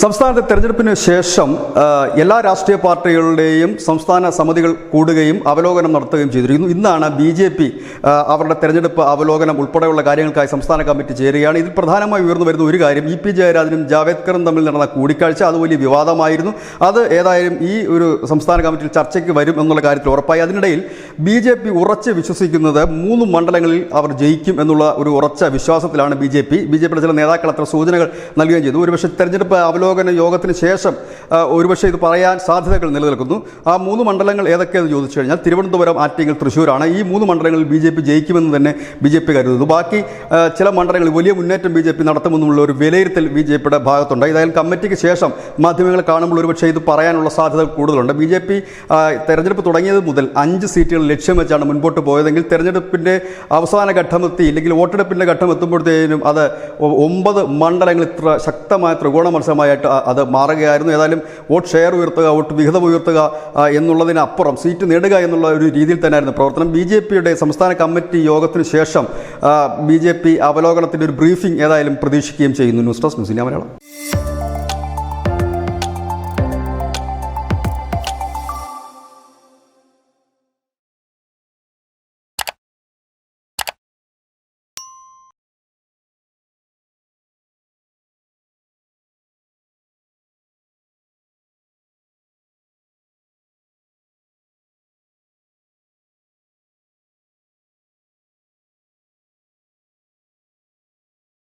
സംസ്ഥാനത്തെ തെരഞ്ഞെടുപ്പിന് ശേഷം എല്ലാ രാഷ്ട്രീയ പാർട്ടികളുടെയും സംസ്ഥാന സമിതികൾ കൂടുകയും അവലോകനം നടത്തുകയും ചെയ്തിരിക്കുന്നു. ഇന്നാണ് BJP അവരുടെ തെരഞ്ഞെടുപ്പ് അവലോകനം ഉൾപ്പെടെയുള്ള കാര്യങ്ങൾക്കായി സംസ്ഥാന കമ്മിറ്റി ചേരുകയാണ്. ഇതിൽ പ്രധാനമായി ഉയർന്നു വരുന്ന ഒരു കാര്യം EP ജയരാജനും ജാവേദ്കറും തമ്മിൽ നടന്ന കൂടിക്കാഴ്ച. അത് വലിയ വിവാദമായിരുന്നു. അത് ഏതായാലും ഈ ഒരു സംസ്ഥാന കമ്മിറ്റിയിൽ ചർച്ചയ്ക്ക് വരും എന്നുള്ള കാര്യത്തിൽ ഉറപ്പായി. അതിനിടയിൽ BJP ഉറച്ച് വിശ്വസിക്കുന്നത് 3 മണ്ഡലങ്ങളിൽ അവർ ജയിക്കും എന്നുള്ള ഒരു ഉറച്ച വിശ്വാസത്തിലാണ് BJPയുടെ ചില നേതാക്കൾ അത്ര സൂചനകൾ നൽകുകയും ചെയ്തു. ഒരുപക്ഷെ തെരഞ്ഞെടുപ്പ് അവലോകന യോഗത്തിന് ശേഷം ഒരുപക്ഷെ ഇത് പറയാൻ സാധ്യതകൾ നിലനിൽക്കുന്നു. ആ 3 മണ്ഡലങ്ങൾ ഏതൊക്കെയെന്ന് ചോദിച്ചു കഴിഞ്ഞാൽ തിരുവനന്തപുരം, ആറ്റിങ്ങൽ, തൃശ്ശൂരാണ്. ഈ 3 മണ്ഡലങ്ങളിൽ BJP ജയിക്കുമെന്ന് തന്നെ BJP കരുതുന്നു. ബാക്കി ചില മണ്ഡലങ്ങളിൽ വലിയ മുന്നേറ്റം BJP നടത്തുമെന്നുള്ള ഒരു വിലയിരുത്തൽ BJPയുടെ ഭാഗത്തുണ്ട്. ഏതായാലും കമ്മിറ്റിക്ക് ശേഷം മാധ്യമങ്ങളെ കാണുമ്പോൾ ഒരുപക്ഷെ ഇത് പറയാനുള്ള സാധ്യത കൂടുതലുണ്ട്. BJP തെരഞ്ഞെടുപ്പ് തുടങ്ങിയത് മുതൽ 5 സീറ്റുകൾ ലക്ഷ്യം വെച്ചാണ് മുൻപോട്ട് പോയതെങ്കിൽ തെരഞ്ഞെടുപ്പിൻ്റെ അവസാന ഘട്ടമെത്തി ഇല്ലെങ്കിൽ വോട്ടെടുപ്പിൻ്റെ ഘട്ടം എത്തുമ്പോഴത്തേനും അത് 9 മണ്ഡലങ്ങൾ ഇത്ര ശക്തമായ ത്രികോണ മത്സരമായിട്ട് അത് മാറുകയായിരുന്നു. ഏതായാലും വോട്ട് ഷെയർ ഉയർത്തുക, വോട്ട് വിഹിതം ഉയർത്തുക എന്നുള്ളതിനപ്പുറം സീറ്റ് നേടുക എന്നുള്ള ഒരു രീതിയിൽ തന്നെയായിരുന്നു പ്രവർത്തനം. BJPയുടെ സംസ്ഥാന കമ്മിറ്റി യോഗത്തിന് ശേഷം BJP അവലോകനത്തിൻ്റെ ഒരു ബ്രീഫിംഗ് ഏതായാലും പ്രതീക്ഷിക്കുകയും ചെയ്യുന്നു. News desk news India Malayalam.